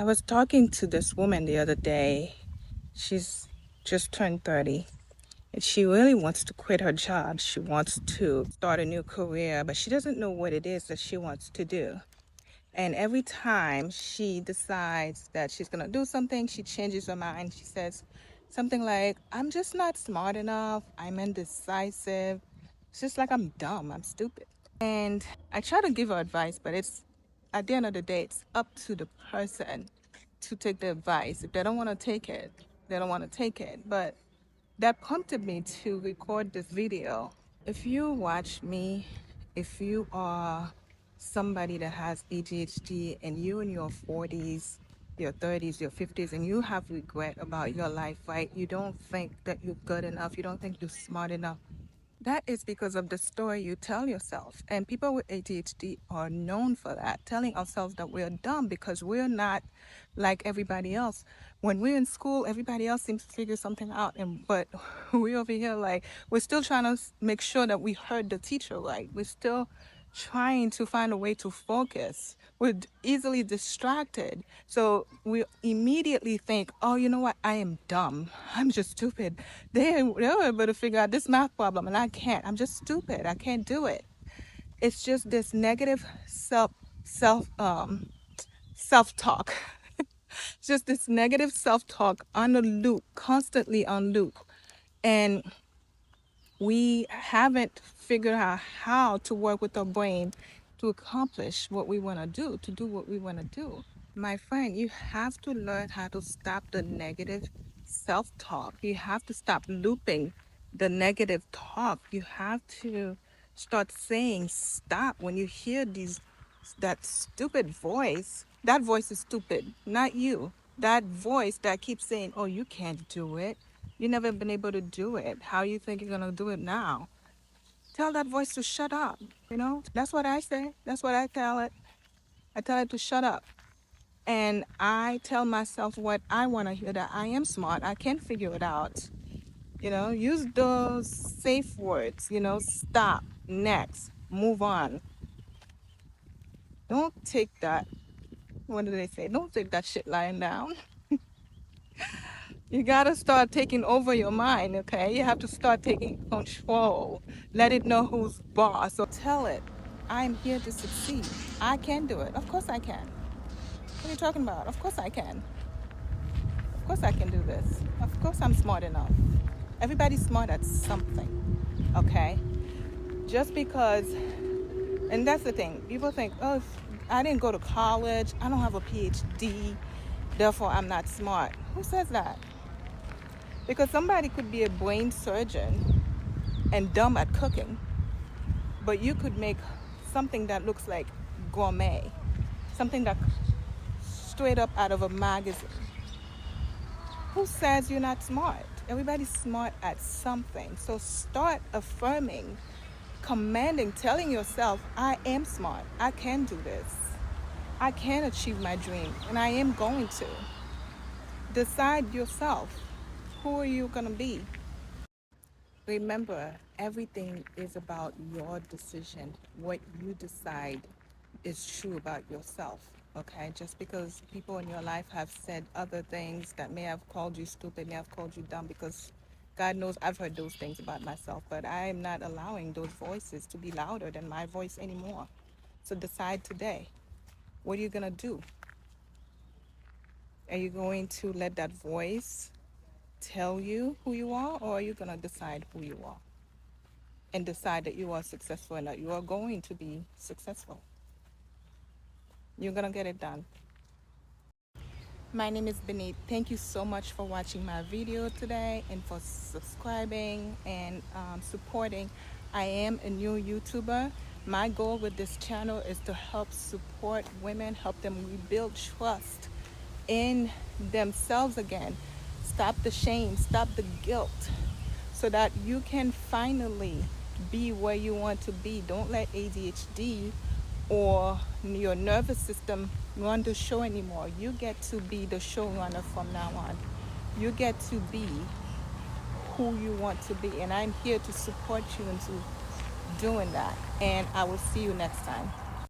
I was talking to this woman the other day. She's just turned 30 and she really wants to quit her job. She wants to start a new career, but she doesn't know what it is that she wants to do. And every time she decides that she's going to do something, she changes her mind. She says something like, I'm just not smart enough. I'm indecisive. It's just like I'm dumb. I'm stupid. And I try to give her advice, but it's at the end of the day, it's up to the person to take the advice. If they don't want to take it, they don't want to take it. But that prompted me to record this video. If you watch me, if you are somebody that has ADHD and you in your 40s, your 30s, your 50s, and you have regret about your life, right? You don't think that you're good enough. You don't think you're smart enough. That is because of the story you tell yourself. And people with ADHD are known for that, telling ourselves that we're dumb because we're not like everybody else. When we're in school, everybody else seems to figure something out, but we over here, like, we're still trying to make sure that we heard the teacher right. We're still trying to find a way to focus. We're easily distracted. So we immediately think, oh, you know what? I am dumb. I'm just stupid. They were able to figure out this math problem and I can't. I'm just stupid. I can't do it. It's just this negative self-talk. Just this negative self-talk on a loop, constantly on loop. And we haven't figured out how to work with our brain to accomplish what we want to do what we want to do. My friend, you have to learn how to stop the negative self-talk. You have to stop looping the negative talk. You have to start saying stop when you hear that stupid voice. That voice is stupid, not you. That voice that keeps saying, oh, you can't do it. You never been able to do it. How you think you're gonna do it now? Tell that voice to shut up. That's what I say. That's what I tell it. I tell it to shut up. And I tell myself what I want to hear, that I am smart. I can figure it out. Use those safe words, stop, next, move on. Don't take that. What do they say? Don't take that shit lying down. You gotta start taking over your mind, okay? You have to start taking control. Let it know who's boss. So tell it, I'm here to succeed. I can do it. Of course I can. What are you talking about? Of course I can. Of course I can do this. Of course I'm smart enough. Everybody's smart at something, okay? Just because, and that's the thing. People think, oh, if I didn't go to college, I don't have a PhD, therefore I'm not smart. Who says that? Because somebody could be a brain surgeon and dumb at cooking, but you could make something that looks like gourmet, something that straight up out of a magazine. Who says you're not smart? Everybody's smart at something. So start affirming, commanding, telling yourself, I am smart. I can do this. I can achieve my dream, and I am going to. Decide yourself. Who are you going to be? Remember, everything is about your decision. What you decide is true about yourself, okay? Just because people in your life have said other things that may have called you stupid, may have called you dumb, because God knows I've heard those things about myself, but I am not allowing those voices to be louder than my voice anymore. So decide today. What are you going to do? Are you going to let that voice tell you who you are, or are you going to decide who you are and decide that you are successful and that you are going to be successful? You're going to get it done. My name is Benit. Thank you so much for watching my video today and for subscribing and supporting. I am a new YouTuber. My goal with this channel is to help support women, help them rebuild trust in themselves again. Stop the shame, stop the guilt, so that you can finally be where you want to be. Don't let ADHD or your nervous system run the show anymore. You get to be the showrunner from now on. You get to be who you want to be, and I'm here to support you into doing that. And I will see you next time.